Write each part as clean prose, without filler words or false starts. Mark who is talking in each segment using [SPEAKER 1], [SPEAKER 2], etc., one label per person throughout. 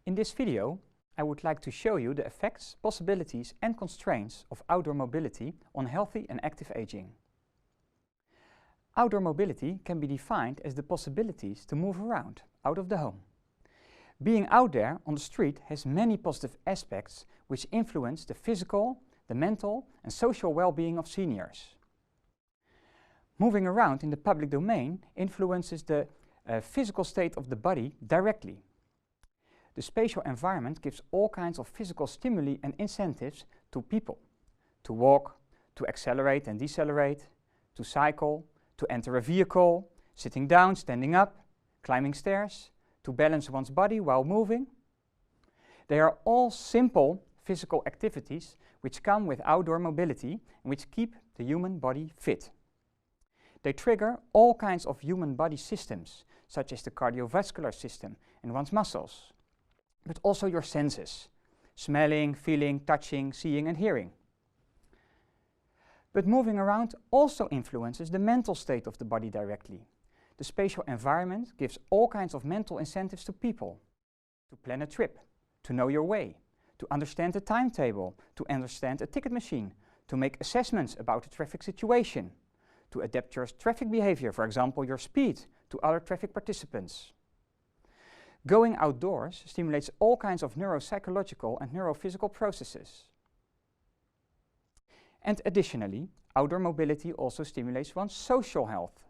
[SPEAKER 1] In this video, I would like to show you the effects, possibilities and constraints of outdoor mobility on healthy and active aging. Outdoor mobility can be defined as the possibilities to move around, out of the home. Being out there on the street has many positive aspects which influence the physical, the mental and social well-being of seniors. Moving around in the public domain influences the physical state of the body directly. The spatial environment gives all kinds of physical stimuli and incentives to people. To walk, to accelerate and decelerate, to cycle, to enter a vehicle, sitting down, standing up, climbing stairs, to balance one's body while moving. They are all simple physical activities which come with outdoor mobility and which keep the human body fit. They trigger all kinds of human body systems, such as the cardiovascular system and one's muscles, but also your senses, smelling, feeling, touching, seeing and hearing. But moving around also influences the mental state of the body directly. The spatial environment gives all kinds of mental incentives to people, to plan a trip, to know your way, to understand a timetable, to understand a ticket machine, to make assessments about a traffic situation, to adapt your traffic behavior, for example your speed, to other traffic participants. Going outdoors stimulates all kinds of neuropsychological and neurophysical processes. And additionally, outdoor mobility also stimulates one's social health.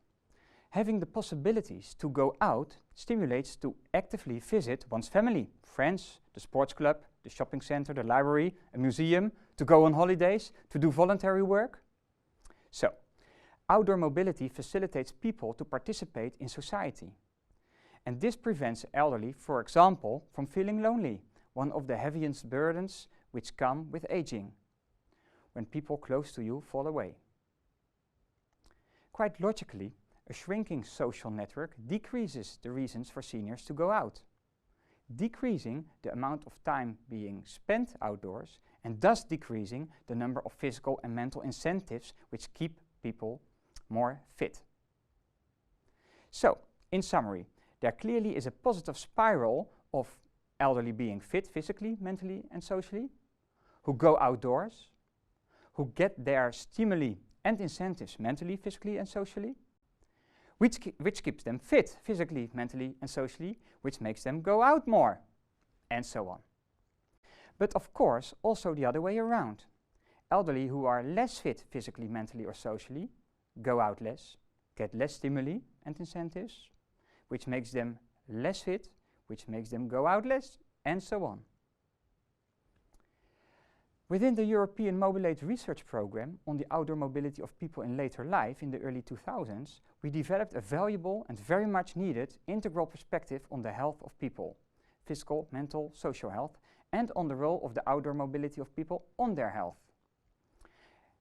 [SPEAKER 1] Having the possibilities to go out stimulates to actively visit one's family, friends, the sports club, the shopping center, the library, a museum, to go on holidays, to do voluntary work. So, outdoor mobility facilitates people to participate in society. And this prevents elderly, for example, from feeling lonely, one of the heaviest burdens which come with aging, when people close to you fall away. Quite logically, a shrinking social network decreases the reasons for seniors to go out, decreasing the amount of time being spent outdoors and thus decreasing the number of physical and mental incentives which keep people more fit. So, in summary, there clearly is a positive spiral of elderly being fit physically, mentally and socially, who go outdoors, who get their stimuli and incentives mentally, physically and socially, which keeps them fit physically, mentally and socially, which makes them go out more, and so on. But of course, also the other way around. Elderly who are less fit physically, mentally or socially go out less, get less stimuli and incentives, which makes them less fit, which makes them go out less, and so on. Within the European Mobilate research program on the outdoor mobility of people in later life in the early 2000s, we developed a valuable and very much needed integral perspective on the health of people, physical, mental, social health, and on the role of the outdoor mobility of people on their health.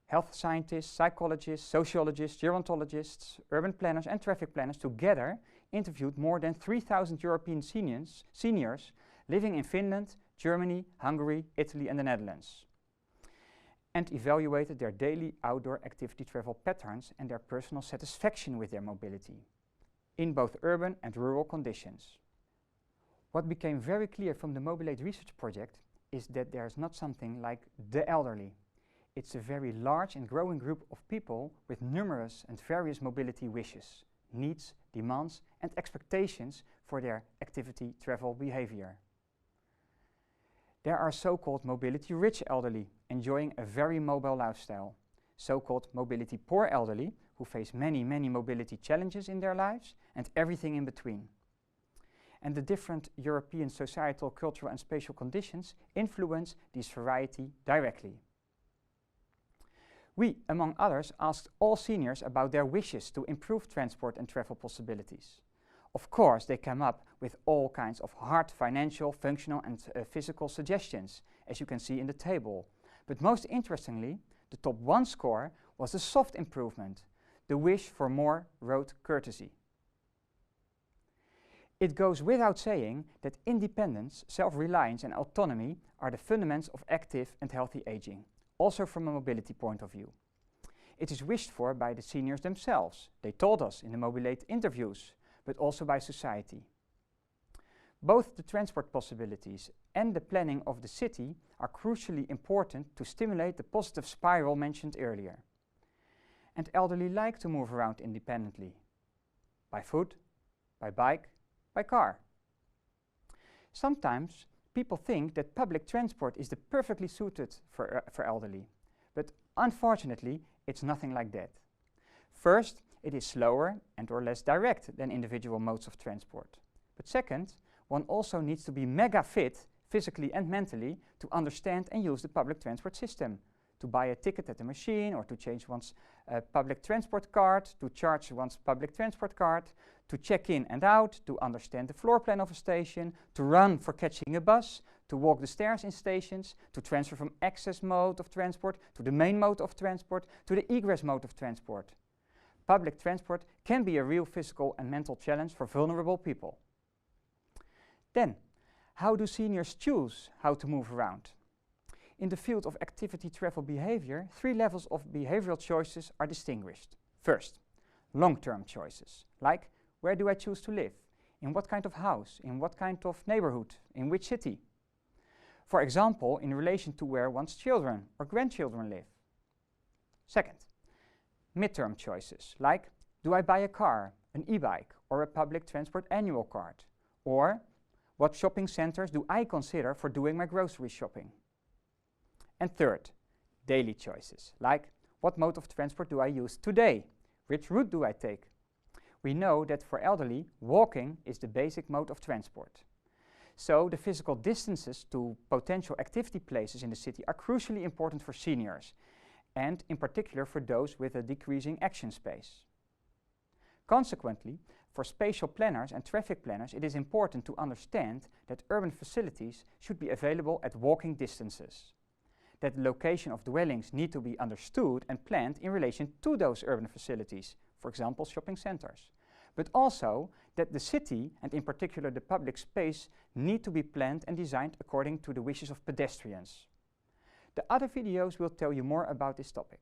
[SPEAKER 1] Health scientists, psychologists, sociologists, gerontologists, urban planners and traffic planners together interviewed more than 3,000 European seniors living in Finland, Germany, Hungary, Italy and the Netherlands, and evaluated their daily outdoor activity travel patterns and their personal satisfaction with their mobility, in both urban and rural conditions. What became very clear from the Mobilate research project is that there is not something like the elderly. It's a very large and growing group of people with numerous and various mobility wishes, needs, demands and expectations for their activity travel behavior. There are so-called mobility-rich elderly, enjoying a very mobile lifestyle, so-called mobility-poor elderly, who face many mobility challenges in their lives, and everything in between. And the different European societal, cultural and spatial conditions influence this variety directly. We, among others, asked all seniors about their wishes to improve transport and travel possibilities. Of course, they came up with all kinds of hard financial, functional and physical suggestions, as you can see in the table. But most interestingly, the top 1 score was a soft improvement, the wish for more road courtesy. It goes without saying that independence, self-reliance and autonomy are the fundamentals of active and healthy aging, also from a mobility point of view. It is wished for by the seniors themselves. They told us in the Mobilate interviews, but also by society. Both the transport possibilities and the planning of the city are crucially important to stimulate the positive spiral mentioned earlier. And elderly like to move around independently, by foot, by bike, by car. Sometimes people think that public transport is perfectly suited for elderly, but unfortunately it's nothing like that. First, it is slower and or less direct than individual modes of transport. But second, one also needs to be mega fit, physically and mentally, to understand and use the public transport system, to buy a ticket at the machine or to change one's public transport card, to charge one's public transport card, to check in and out, to understand the floor plan of a station, to run for catching a bus, to walk the stairs in stations, to transfer from access mode of transport to the main mode of transport to the egress mode of transport. Public transport can be a real physical and mental challenge for vulnerable people. Then, how do seniors choose how to move around? In the field of activity travel behavior, 3 levels of behavioral choices are distinguished. First, long-term choices, like where do I choose to live? In what kind of house? In what kind of neighborhood? In which city? For example, in relation to where one's children or grandchildren live. Second, midterm choices, like do I buy a car, an e-bike, or a public transport annual card? Or what shopping centers do I consider for doing my grocery shopping? And third, daily choices, like what mode of transport do I use today? Which route do I take? We know that for elderly, walking is the basic mode of transport. So the physical distances to potential activity places in the city are crucially important for seniors, and in particular for those with a decreasing action space. Consequently, for spatial planners and traffic planners, it is important to understand that urban facilities should be available at walking distances, that the location of dwellings need to be understood and planned in relation to those urban facilities, for example, shopping centers, but also that the city, and in particular the public space, need to be planned and designed according to the wishes of pedestrians. The other videos will tell you more about this topic.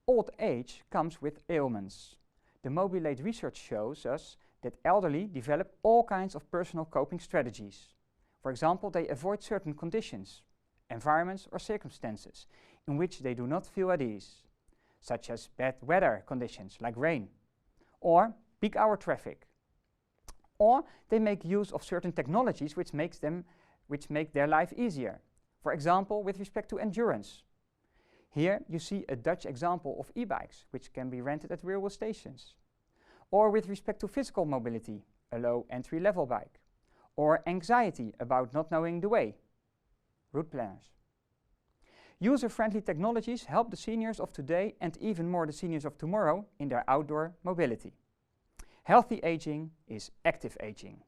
[SPEAKER 1] Old age comes with ailments. The Mobilate research shows us that elderly develop all kinds of personal coping strategies. For example, they avoid certain conditions, environments or circumstances in which they do not feel at ease, such as bad weather conditions like rain, or peak hour traffic. Or they make use of certain technologies which make their life easier. For example, with respect to endurance. Here you see a Dutch example of e-bikes, which can be rented at railway stations. Or with respect to physical mobility, a low entry-level bike. Or anxiety about not knowing the way, route planners. User-friendly technologies help the seniors of today and even more the seniors of tomorrow in their outdoor mobility. Healthy aging is active aging.